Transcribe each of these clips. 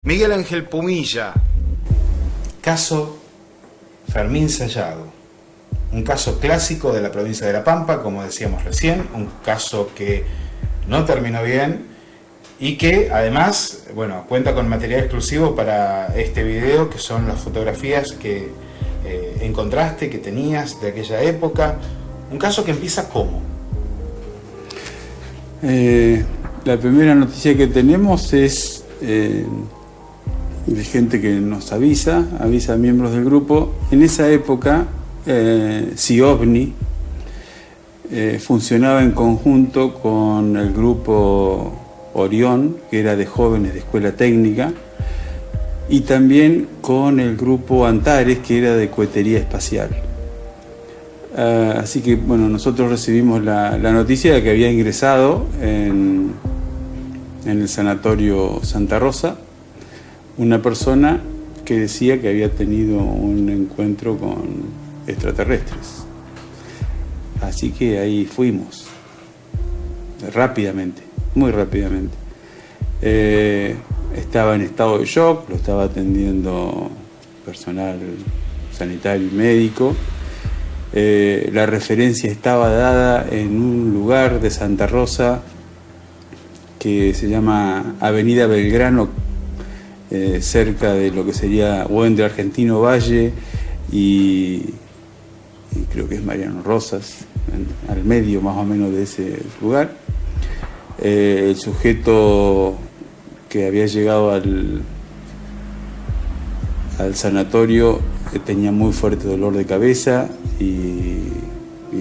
Miguel Ángel Pumilla. Caso Fermín Sayago. Un caso clásico de la provincia de La Pampa, como decíamos recién, un caso que no terminó bien y que además, bueno, cuenta con material exclusivo para este video, que son las fotografías que encontraste, que tenías de aquella época. Un caso que empieza ¿cómo? La primera noticia que tenemos es de gente que nos avisa a miembros del grupo. En esa época, SIOVNI funcionaba en conjunto con el grupo Orión, que era de jóvenes de escuela técnica, y también con el grupo Antares, que era de cohetería espacial. Así que, bueno, nosotros recibimos la noticia de que había ingresado en el sanatorio Santa Rosa una persona que decía que había tenido un encuentro con extraterrestres. Así que ahí fuimos, rápidamente, muy rápidamente. Estaba en estado de shock, lo estaba atendiendo personal sanitario y médico. La referencia estaba dada en un lugar de Santa Rosa que se llama Avenida Belgrano, cerca de lo que sería o entre Argentino Valle y creo que es Mariano Rosas, al medio más o menos de ese lugar. El sujeto que había llegado al sanatorio tenía muy fuerte dolor de cabeza y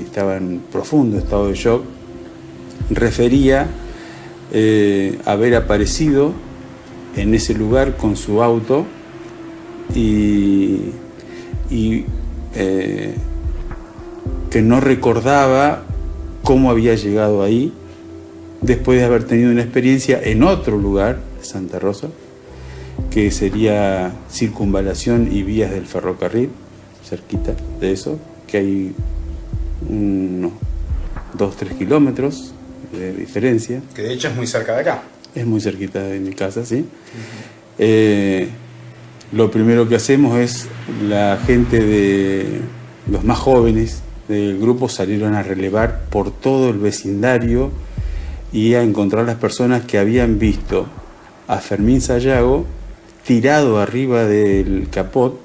estaba en profundo estado de shock. Refería haber aparecido en ese lugar con su auto y que no recordaba cómo había llegado ahí después de haber tenido una experiencia en otro lugar de Santa Rosa, que sería Circunvalación y Vías del Ferrocarril, cerquita de eso, que hay unos 2-3 kilómetros de diferencia. Que de hecho es muy cerca de acá. Es muy cerquita de mi casa, sí. Lo primero que hacemos es, la gente de los más jóvenes del grupo salieron a relevar por todo el vecindario y a encontrar las personas que habían visto a Fermín Sayago tirado arriba del capot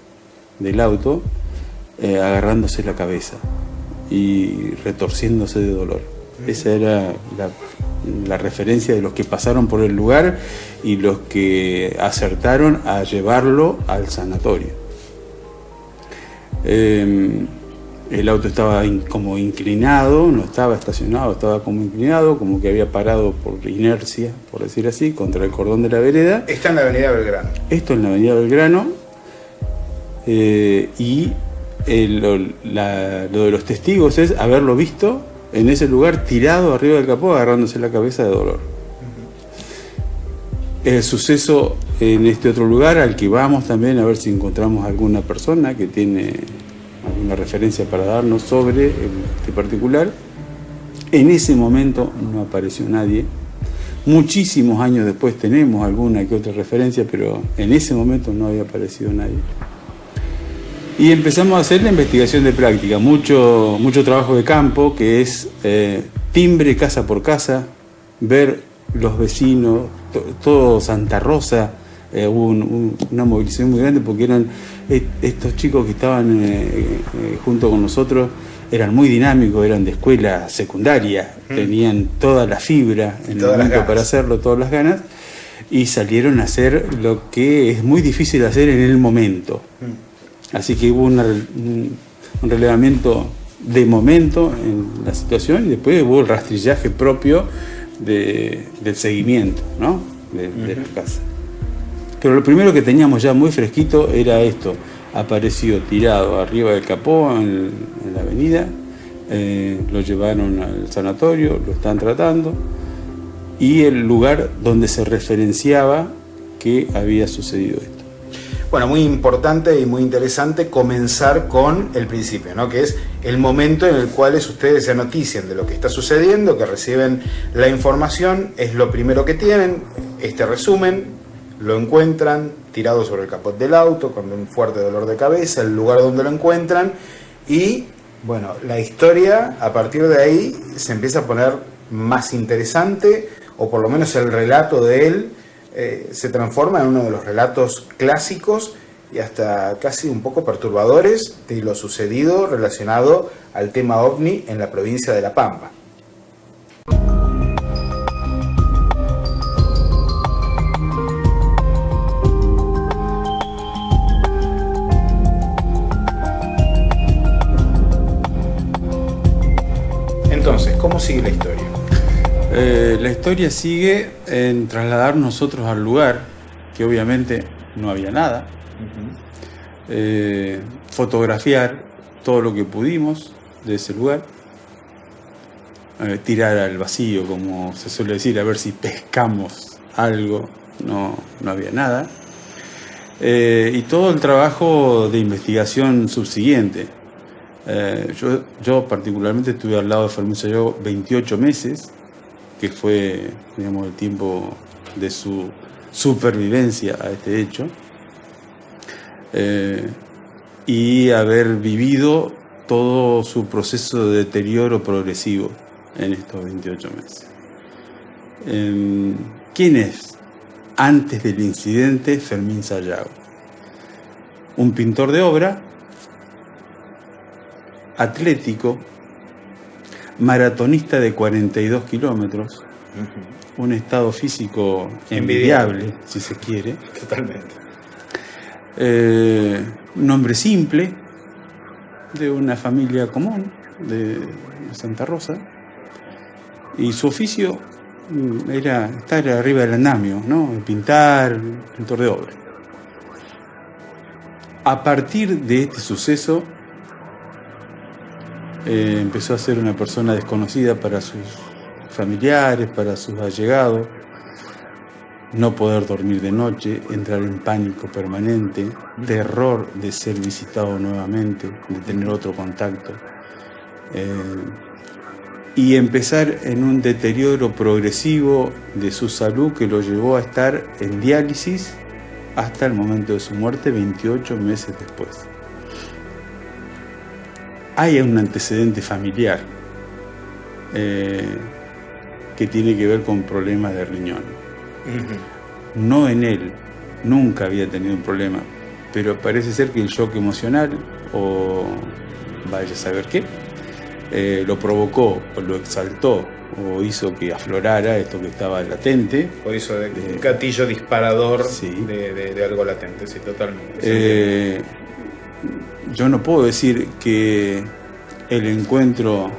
del auto, agarrándose la cabeza y retorciéndose de dolor. Esa era la referencia de los que pasaron por el lugar y los que acertaron a llevarlo al sanatorio. El auto estaba como inclinado, no estaba estacionado, estaba como inclinado, como que había parado por inercia, por decir así, contra el cordón de la vereda. Está en la avenida Belgrano. Esto en la avenida Belgrano. Y lo de los testigos es haberlo visto en ese lugar tirado arriba del capó, agarrándose la cabeza de dolor. El suceso en este otro lugar, al que vamos también a ver si encontramos alguna persona que tiene alguna referencia para darnos sobre este particular. En ese momento no apareció nadie. Muchísimos años después tenemos alguna que otra referencia, pero en ese momento no había aparecido nadie. Y empezamos a hacer la investigación de práctica, mucho trabajo de campo, que es timbre casa por casa, ver los vecinos, todo Santa Rosa. Hubo una movilización muy grande porque eran estos chicos que estaban junto con nosotros, eran muy dinámicos, eran de escuela secundaria, tenían toda la fibra en el momento para hacerlo, todas las ganas, y salieron a hacer lo que es muy difícil hacer en el momento. Así que hubo un relevamiento de momento en la situación y después hubo el rastrillaje propio del seguimiento, ¿no? de la casa. Pero lo primero que teníamos ya muy fresquito era esto: apareció tirado arriba del capó en la avenida, lo llevaron al sanatorio, lo están tratando, y el lugar donde se referenciaba que había sucedido esto. Bueno, muy importante y muy interesante comenzar con el principio, ¿no? Que es el momento en el cual ustedes se notician de lo que está sucediendo, que reciben la información, es lo primero que tienen, este resumen, lo encuentran tirado sobre el capot del auto con un fuerte dolor de cabeza, el lugar donde lo encuentran, y bueno, la historia a partir de ahí se empieza a poner más interesante, o por lo menos el relato de él se transforma en uno de los relatos clásicos y hasta casi un poco perturbadores de lo sucedido relacionado al tema ovni en la provincia de La Pampa. Entonces, ¿cómo sigue la historia? La historia sigue en trasladar nosotros al lugar, que obviamente no había nada, fotografiar todo lo que pudimos de ese lugar, tirar al vacío, como se suele decir, a ver si pescamos algo. No había nada, y todo el trabajo de investigación subsiguiente. Yo particularmente estuve al lado de Fermín Sayago 28 meses, que fue, digamos, el tiempo de su supervivencia a este hecho, y haber vivido todo su proceso de deterioro progresivo en estos 28 meses. ¿Quién es, antes del incidente, Fermín Sayago? Un pintor de obra, atlético, maratonista de 42 kilómetros, un estado físico envidiable, si se quiere. Totalmente. Un hombre simple, de una familia común, de Santa Rosa, y su oficio era estar arriba del andamio, ¿no? Pintar, pintor de obra. A partir de este suceso, empezó a ser una persona desconocida para sus familiares, para sus allegados, no poder dormir de noche, entrar en pánico permanente, terror de ser visitado nuevamente, de tener otro contacto, y empezar en un deterioro progresivo de su salud que lo llevó a estar en diálisis hasta el momento de su muerte, 28 meses después. Hay un antecedente familiar que tiene que ver con problemas de riñón. No en él, nunca había tenido un problema, pero parece ser que el shock emocional, o vaya a saber qué, lo provocó, o lo exaltó, o hizo que aflorara esto que estaba latente. O hizo un gatillo disparador, sí, de algo latente, sí, totalmente. Yo no puedo decir que el encuentro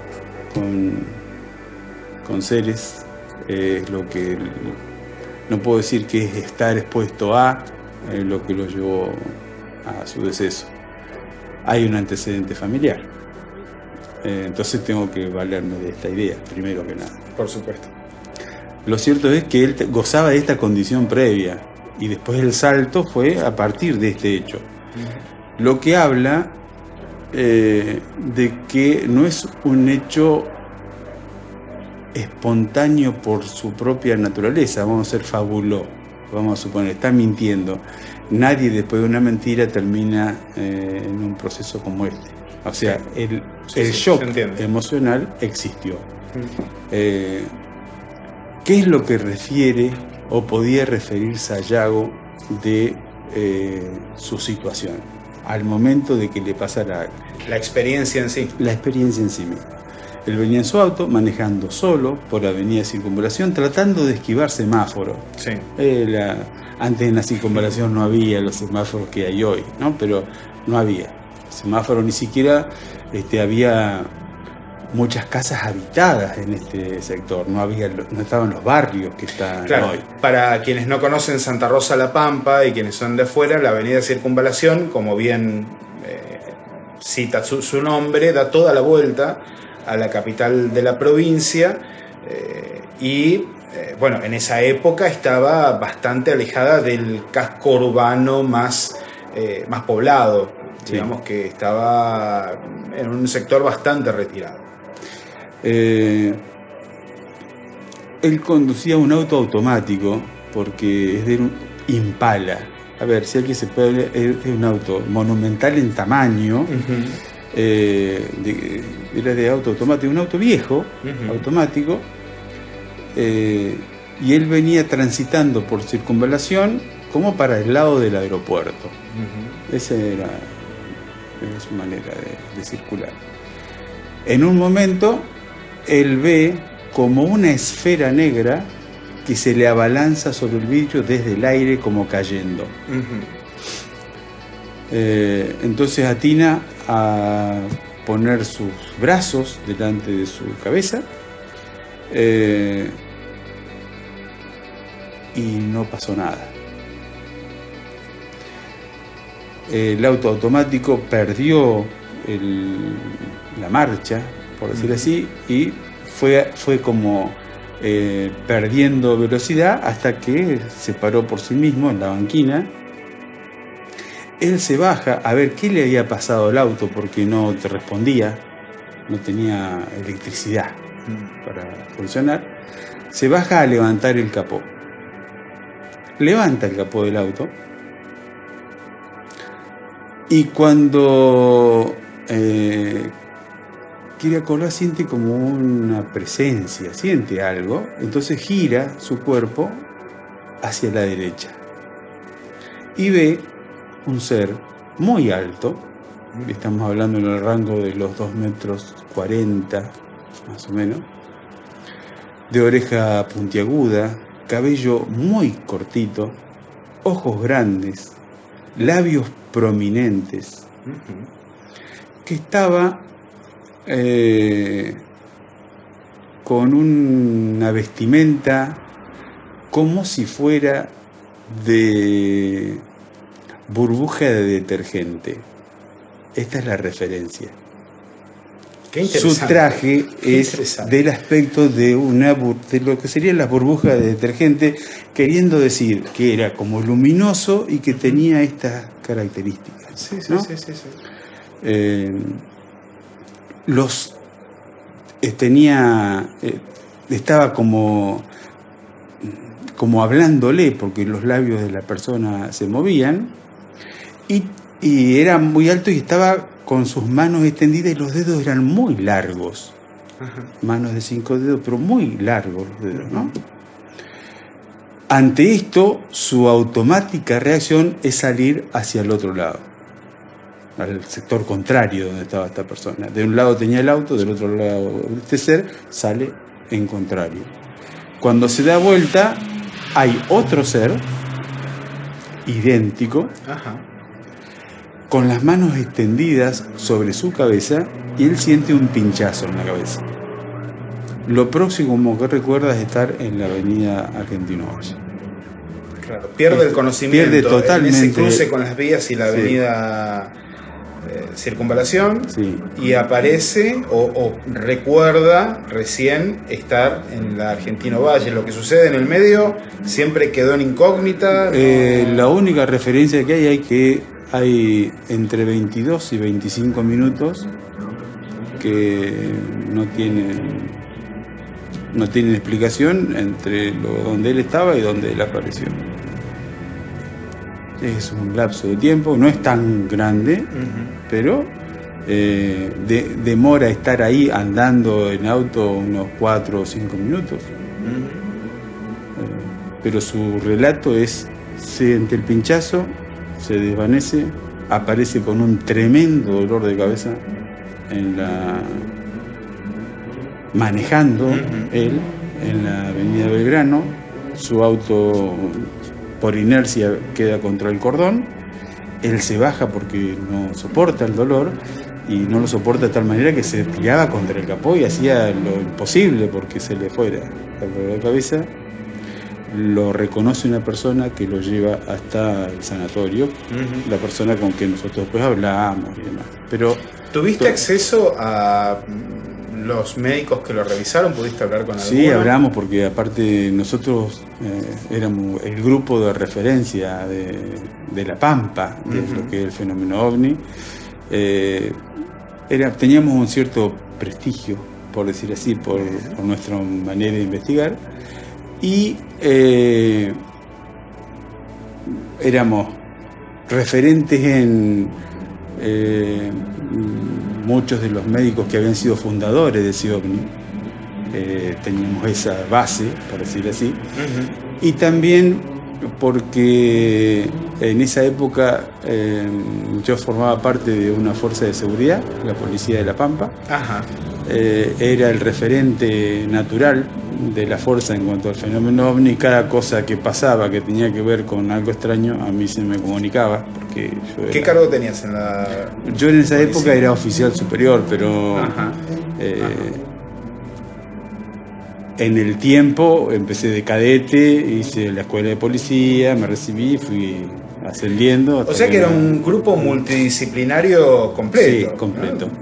con seres es lo que... No puedo decir que es estar expuesto a lo que lo llevó a su deceso. Hay un antecedente familiar. Entonces tengo que valerme de esta idea, primero que nada. Por supuesto. Lo cierto es que él gozaba de esta condición previa, y después el salto fue a partir de este hecho. Lo que habla de que no es un hecho espontáneo por su propia naturaleza. Vamos a ser fabuló, vamos a suponer, está mintiendo. Nadie después de una mentira termina en un proceso como este. O sea, el shock emocional existió. ¿Qué es lo que refiere o podía referir Sayago de su situación al momento de que le pasara algo? La experiencia en sí. La experiencia en sí misma. Él venía en su auto, manejando solo por la avenida Circunvalación, tratando de esquivar semáforos. Sí. Antes en la Circunvalación no había los semáforos que hay hoy, ¿no? Pero no había semáforos, ni siquiera había muchas casas habitadas en este sector, no estaban los barrios que están hoy. Para quienes no conocen Santa Rosa La Pampa y quienes son de afuera, la avenida Circunvalación, como bien cita su nombre, da toda la vuelta a la capital de la provincia, bueno, en esa época estaba bastante alejada del casco urbano más poblado, sí. Digamos que estaba en un sector bastante retirado. Él conducía un auto automático porque Impala. A ver, si aquí se puede, es un auto monumental en tamaño, era de auto automático, un auto viejo, automático, y él venía transitando por circunvalación como para el lado del aeropuerto. Esa era su manera de circular. En un momento, él ve como una esfera negra que se le abalanza sobre el vidrio desde el aire como cayendo. Entonces atina a poner sus brazos delante de su cabeza y no pasó nada. El auto automático perdió la marcha, por decir así, y fue como perdiendo velocidad hasta que se paró por sí mismo en la banquina. Él se baja a ver qué le había pasado al auto porque no te respondía, no tenía electricidad para funcionar. Se baja a levantar el capó. Levanta el capó del auto y cuando quiere acordar, siente como una presencia, siente algo, entonces gira su cuerpo hacia la derecha y ve un ser muy alto, estamos hablando en el rango de los 2,40 metros, más o menos, de oreja puntiaguda, cabello muy cortito, ojos grandes, labios prominentes, que estaba con una vestimenta como si fuera de burbuja de detergente. Esta es la referencia. Su traje es del aspecto de lo que serían las burbujas de detergente, queriendo decir que era como luminoso y que tenía estas características. Sí, ¿no? Sí. Estaba como hablándole, porque los labios de la persona se movían, y era muy alto y estaba con sus manos extendidas y los dedos eran muy largos. Manos de 5 dedos, pero muy largos los dedos, ¿no? Ante esto, su automática reacción es salir hacia el otro lado, al sector contrario donde estaba esta persona. De un lado tenía el auto, del otro lado este ser sale en contrario. Cuando se da vuelta, hay otro ser idéntico, con las manos extendidas sobre su cabeza, y él siente un pinchazo en la cabeza. Lo próximo que recuerda es estar en la avenida Argentino Valle. Claro, pierde el conocimiento, pierde totalmente, en ese cruce con las vías y la avenida Circunvalación, y aparece o recuerda recién estar en la Argentino Valle. Lo que sucede en el medio siempre quedó en incógnita. La única referencia que hay entre 22 y 25 minutos que no tienen explicación entre donde él estaba y donde él apareció. Es un lapso de tiempo, no es tan grande, pero demora estar ahí andando en auto unos 4 o 5 minutos. Pero su relato es: siente el pinchazo, se desvanece, aparece con un tremendo dolor de cabeza manejando él en la avenida Belgrano. Su auto por inercia queda contra el cordón, él se baja porque no soporta el dolor, y no lo soporta de tal manera que se tiraba contra el capó y hacía lo imposible porque se le fuera la cabeza. Lo reconoce una persona que lo lleva hasta el sanatorio, la persona con que nosotros después hablamos y demás. Pero ¿tuviste acceso a los médicos que lo revisaron? ¿Pudiste hablar con alguno? Sí, hablamos, porque aparte nosotros éramos el grupo de referencia de La Pampa, de lo que es el fenómeno OVNI. Teníamos un cierto prestigio, por decir así, por nuestra manera de investigar. Y éramos referentes en muchos de los médicos que habían sido fundadores de CIOVNI. Teníamos esa base, por decir así. Y también porque en esa época yo formaba parte de una fuerza de seguridad, la Policía de La Pampa. Era el referente natural de la fuerza en cuanto al fenómeno OVNI. Cada cosa que pasaba que tenía que ver con algo extraño, a mí se me comunicaba. Porque ¿Qué cargo tenías en la Yo en esa época era oficial superior, pero en el tiempo empecé de cadete, hice la escuela de policía, me recibí, fui ascendiendo. O sea que era un grupo multidisciplinario completo. Sí, completo. ¿No?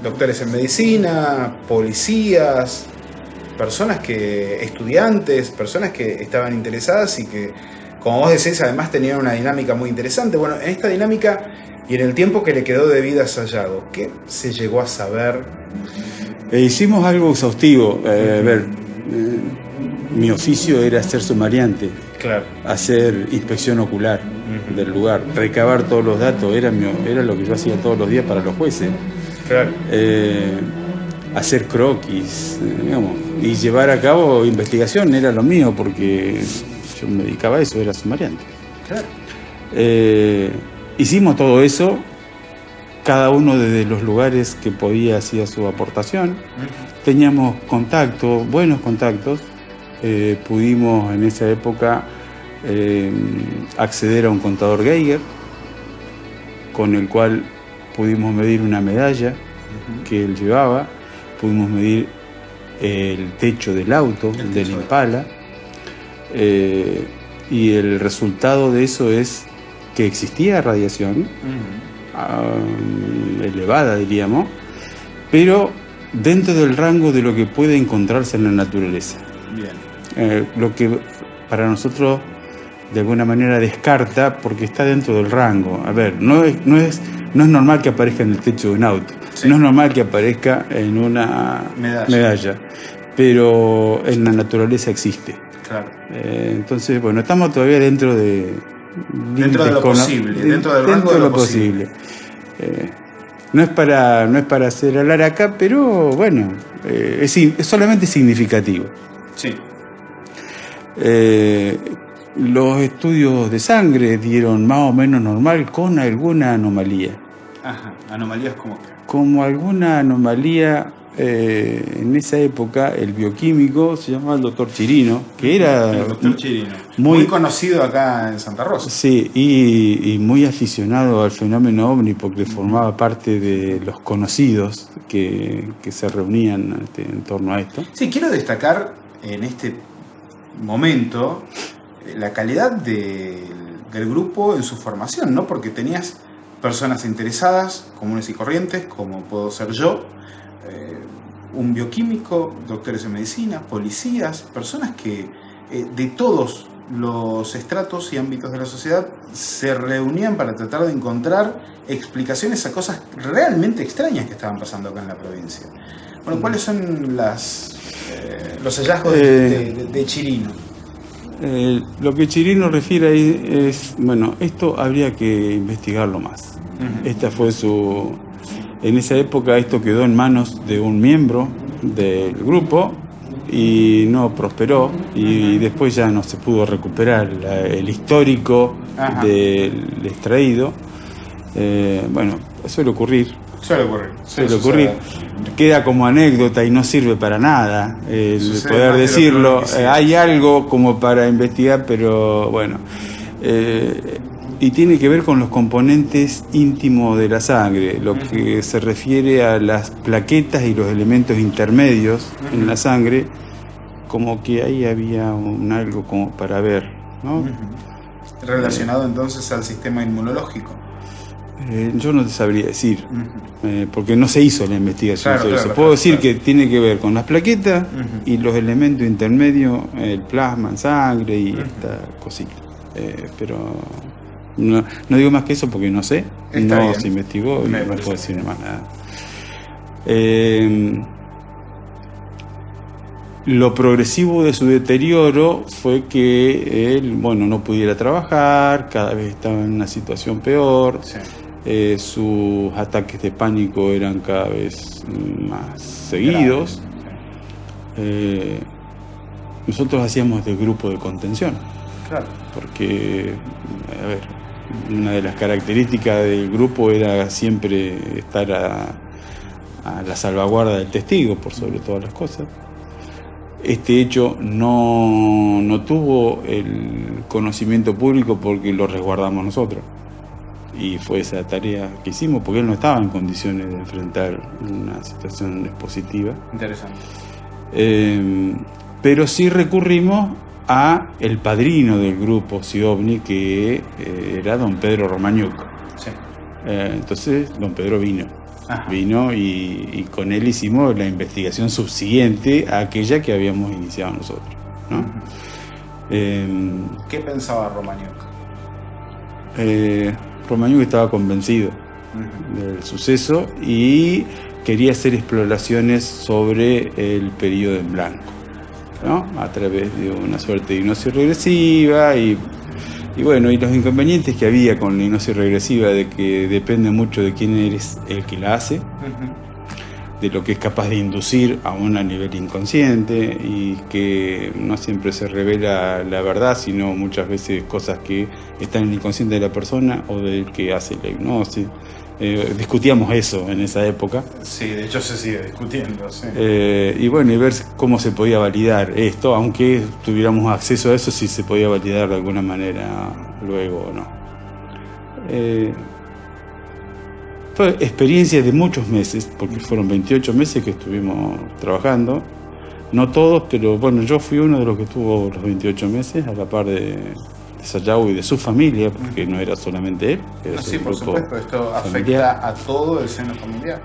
Doctores en medicina, policías, estudiantes, personas que estaban interesadas y que, como vos decís, además tenían una dinámica muy interesante. Bueno, en esta dinámica y en el tiempo que le quedó de vida a Sayago, ¿qué se llegó a saber? Hicimos algo exhaustivo. Mi oficio era ser sumariante, hacer inspección ocular del lugar, recabar todos los datos, era lo que yo hacía todos los días para los jueces. Hacer croquis, digamos, y llevar a cabo investigación era lo mío, porque yo me dedicaba a eso, era sumariante. Hicimos todo eso, cada uno desde los lugares que podía hacía su aportación. Teníamos contactos, buenos contactos. Pudimos en esa época acceder a un contador Geiger, con el cual pudimos medir una medalla que él llevaba, pudimos medir el techo del auto, del Impala, y el resultado de eso es que existía radiación elevada, diríamos, pero dentro del rango de lo que puede encontrarse en la naturaleza. Lo que para nosotros de alguna manera descarta, porque está dentro del rango. A ver, no es normal que aparezca en el techo de un auto, no es normal que aparezca en una medalla, pero en la naturaleza existe. Entonces, bueno, estamos todavía dentro de lo posible, dentro del rango de lo posible. No es para hacer hablar acá, pero bueno, es solamente significativo. Los estudios de sangre dieron más o menos normal, con alguna anomalía. ¿Anomalías como qué? Como alguna anomalía. En esa época el bioquímico se llamaba el doctor Chirino, que era el doctor Chirino, muy conocido acá en Santa Rosa. Sí, y muy aficionado al fenómeno OVNI, porque formaba parte de los conocidos que se reunían en torno a esto. Sí, quiero destacar en este momento la calidad del grupo en su formación, ¿no? Porque tenías personas interesadas, comunes y corrientes, como puedo ser yo, un bioquímico, doctores en medicina, policías, personas que de todos los estratos y ámbitos de la sociedad se reunían para tratar de encontrar explicaciones a cosas realmente extrañas que estaban pasando acá en la provincia. Bueno, ¿cuáles son los hallazgos de Chirino? Lo que Chirino refiere ahí es, bueno, esto habría que investigarlo más. Esta fue en esa época esto quedó en manos de un miembro del grupo y no prosperó, y después ya no se pudo recuperar el histórico del extraído. Bueno, suele ocurrir. Queda como anécdota y no sirve para nada poder decirlo. Hay algo como para investigar, pero bueno. Y tiene que ver con los componentes íntimos de la sangre, lo que se refiere a las plaquetas y los elementos intermedios en la sangre, como que ahí había algo como para ver, ¿no? ¿Relacionado entonces al sistema inmunológico? Yo no te sabría decir, porque no se hizo la investigación sobre eso. Puedo decir que tiene que ver con las plaquetas y los elementos intermedios, el plasma en sangre y esta cosita. Pero no digo más que eso porque no sé, se investigó y no puedo decir más nada. Lo progresivo de su deterioro fue que él, bueno, no pudiera trabajar, cada vez estaba en una situación peor, Sí. Sus ataques de pánico eran cada vez más seguidos. Nosotros hacíamos de grupo de contención, Claro. porque, a ver, una de las características del grupo era siempre estar a la salvaguarda del testigo, por sobre todas las cosas. Este hecho no tuvo el conocimiento público porque lo resguardamos nosotros. Y fue esa tarea que hicimos, porque él no estaba en condiciones de enfrentar una situación expositiva. Interesante. Pero sí recurrimos a el padrino del grupo SIOVNI, que era don Pedro Romagnuk. Sí. Entonces don Pedro vino. Ajá. Vino y con él hicimos la investigación subsiguiente a aquella que habíamos iniciado nosotros, ¿no? ¿Qué pensaba Romagnuk? Romagnuk estaba convencido del suceso y quería hacer exploraciones sobre el periodo en blanco, ¿no? A través de una suerte de hipnosis regresiva y bueno, y los inconvenientes que había con la hipnosis regresiva, de que depende mucho de quién eres el que la hace, de lo que es capaz de inducir aún a nivel inconsciente, y que no siempre se revela la verdad, sino muchas veces cosas que están en el inconsciente de la persona o del que hace la hipnosis. Discutíamos eso en esa época. Sí, de hecho se sigue discutiendo, sí. Y bueno, y ver cómo se podía validar esto, aunque tuviéramos acceso a eso, si se podía validar de alguna manera luego o no. Fue experiencia de muchos meses, porque fueron 28 meses que estuvimos trabajando. No todos, pero bueno, yo fui uno de los que estuvo los 28 meses, a la par de Sayago y de su familia, porque no era solamente él. Era Sí, su por grupo supuesto, esto familiar. afecta a todo el seno familiar.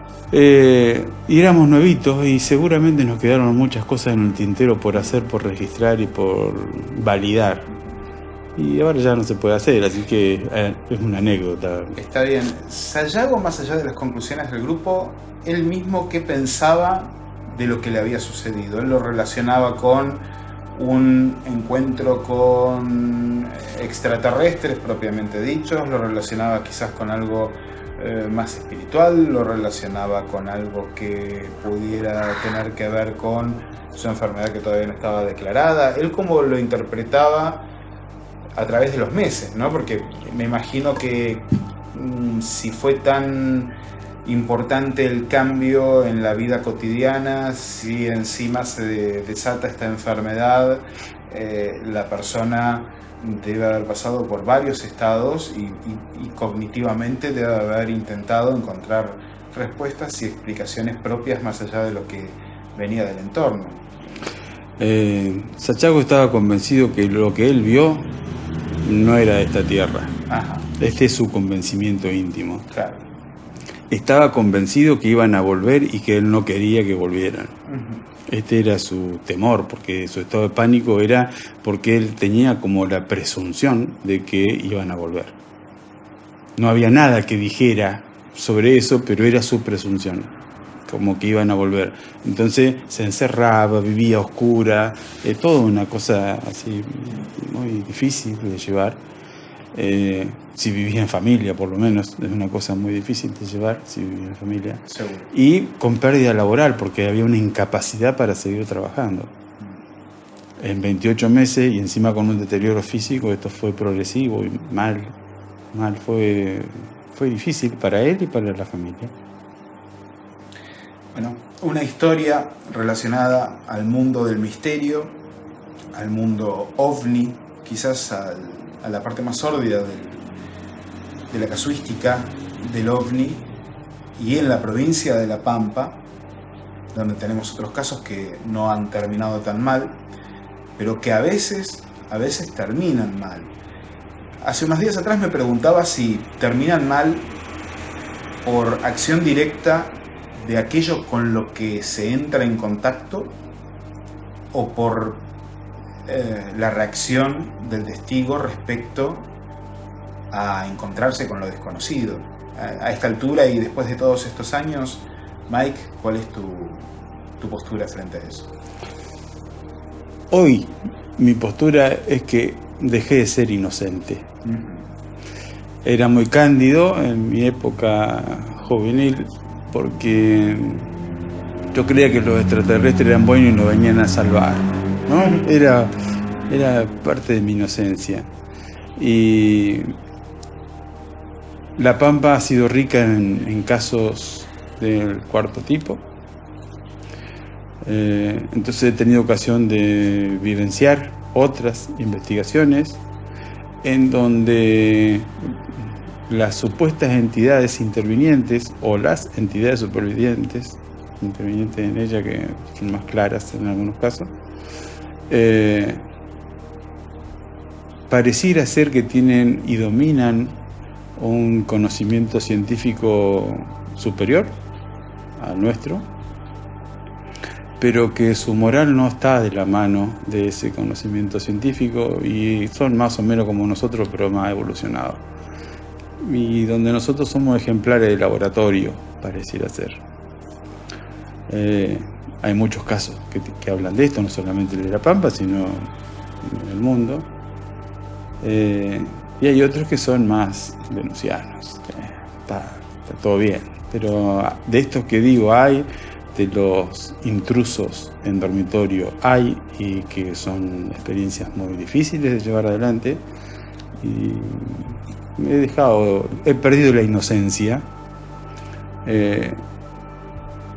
Y éramos nuevitos y seguramente nos quedaron muchas cosas en el tintero por hacer, por registrar y por validar. Y ahora ya no se puede hacer, así que es una anécdota. Está bien. Sayago, más allá de las conclusiones del grupo, él mismo, ¿qué pensaba de lo que le había sucedido? Él lo relacionaba con un encuentro con extraterrestres propiamente dichos, lo relacionaba quizás con algo más espiritual, lo relacionaba con algo que pudiera tener que ver con su enfermedad que todavía no estaba declarada. Él cómo lo interpretaba a través de los meses, ¿no? Porque me imagino que si fue tan importante el cambio en la vida cotidiana, si encima se desata esta enfermedad, la persona debe haber pasado por varios estados y cognitivamente debe haber intentado encontrar respuestas y explicaciones propias más allá de lo que venía del entorno. Sayago estaba convencido que lo que él vio no era de esta tierra. Ajá. Este es su convencimiento íntimo. Claro. Estaba convencido que iban a volver y que él no quería que volvieran. Este era su temor, porque su estado de pánico era porque él tenía como la presunción de que iban a volver. No había nada que dijera sobre eso, pero era su presunción, como que iban a volver. Entonces se encerraba, vivía a oscura, toda una cosa así muy difícil de llevar. Si vivía en familia, por lo menos, es una cosa muy difícil de llevar si vivía en familia. Seguro. Y con pérdida laboral, porque había una incapacidad para seguir trabajando. En 28 meses y encima con un deterioro físico, esto fue progresivo y mal fue difícil para él y para la familia. Bueno, una historia relacionada al mundo del misterio, al mundo ovni, quizás a la parte más sórdida de la casuística del ovni, y en la provincia de La Pampa, donde tenemos otros casos que no han terminado tan mal, pero que a veces terminan mal. Hace unos días atrás me preguntaba si terminan mal por acción directa de aquello con lo que se entra en contacto o por la reacción del testigo respecto a encontrarse con lo desconocido. A esta altura y después de todos estos años, Mike, ¿cuál es tu postura frente a eso? Hoy mi postura es que dejé de ser inocente. Era muy cándido en mi época juvenil porque yo creía que los extraterrestres eran buenos y nos venían a salvar, ¿no? Era parte de mi inocencia. Y La Pampa ha sido rica en casos del cuarto tipo. Entonces he tenido ocasión de vivenciar otras investigaciones en donde las supuestas entidades intervinientes o las entidades supervivientes intervinientes en ella, que son más claras en algunos casos, pareciera ser que tienen y dominan un conocimiento científico superior al nuestro, pero que su moral no está de la mano de ese conocimiento científico y son más o menos como nosotros, pero más evolucionados. Y donde nosotros somos ejemplares de laboratorio, pareciera ser. Hay muchos casos que hablan de esto, no solamente el de La Pampa, sino en el mundo. Y hay otros que son más venusianos. Está todo bien. Pero de estos que digo, hay de los intrusos en dormitorio, hay, y que son experiencias muy difíciles de llevar adelante. Y he perdido la inocencia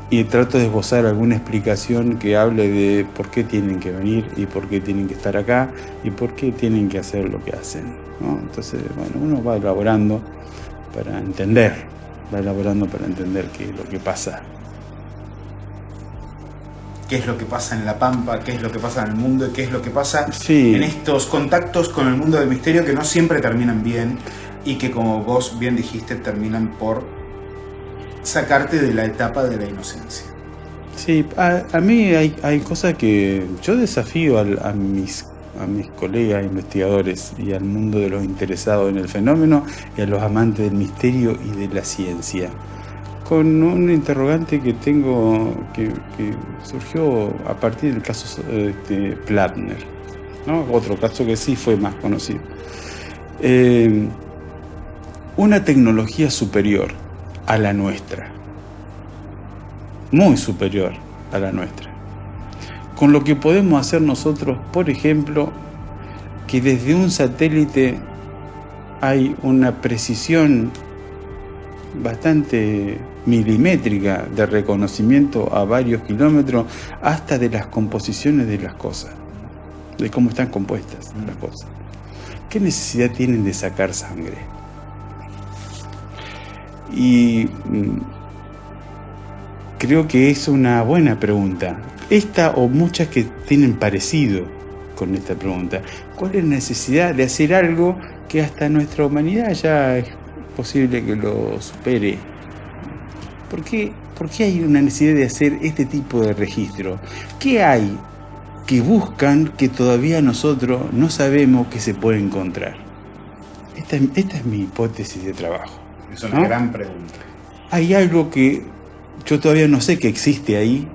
y trato de esbozar alguna explicación que hable de por qué tienen que venir y por qué tienen que estar acá y por qué tienen que hacer lo que hacen, ¿no? Entonces, bueno, uno va elaborando para entender qué es lo que pasa. Qué es lo que pasa en La Pampa, qué es lo que pasa en el mundo y qué es lo que pasa sí, en estos contactos con el mundo del misterio que no siempre terminan bien y que, como vos bien dijiste, terminan por sacarte de la etapa de la inocencia. Sí, a mí hay cosas que yo desafío a mis colegas investigadores y al mundo de los interesados en el fenómeno y a los amantes del misterio y de la ciencia, con un interrogante que tengo que surgió a partir del caso de Plattner, ¿no? Otro caso que sí fue más conocido. Una tecnología superior a la nuestra, muy superior a la nuestra, con lo que podemos hacer nosotros, por ejemplo, que desde un satélite hay una precisión bastante milimétrica de reconocimiento a varios kilómetros, hasta de las composiciones de las cosas, de cómo están compuestas las cosas. ¿Qué necesidad tienen de sacar sangre? Y creo que es una buena pregunta. Esta o muchas que tienen parecido con esta pregunta. ¿Cuál es la necesidad de hacer algo que hasta nuestra humanidad ya es posible que lo supere? ¿Por qué hay una necesidad de hacer este tipo de registro? ¿Qué hay que buscan que todavía nosotros no sabemos que se puede encontrar? Esta es mi hipótesis de trabajo. Es una gran pregunta. Hay algo que yo todavía no sé que existe ahí,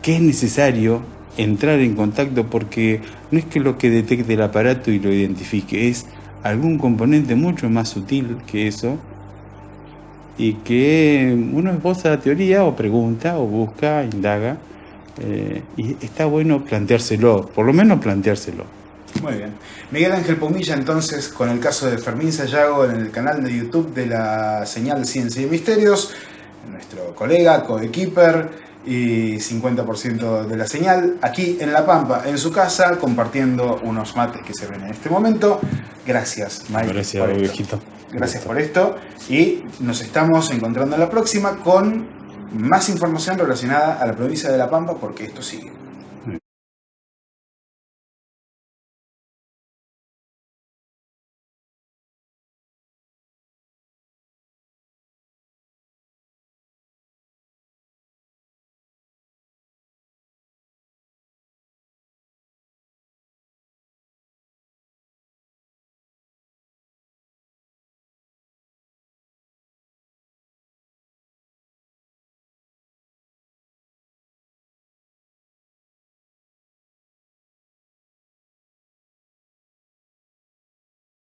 que es necesario entrar en contacto, porque no es que lo que detecte el aparato y lo identifique, es algún componente mucho más sutil que eso, y que uno esboza teoría o pregunta o busca, indaga, y está bueno planteárselo, por lo menos planteárselo. Muy bien. Miguel Ángel Pomilla, entonces, con el caso de Fermín Sayago en el canal de YouTube de la Señal de Ciencia y Misterios, nuestro colega, coequiper y 50% de la señal, aquí en La Pampa, en su casa, compartiendo unos mates que se ven en este momento. Gracias, Mike. Gracias, viejito. Gracias por esto. Y nos estamos encontrando en la próxima con más información relacionada a la provincia de La Pampa, porque esto sigue.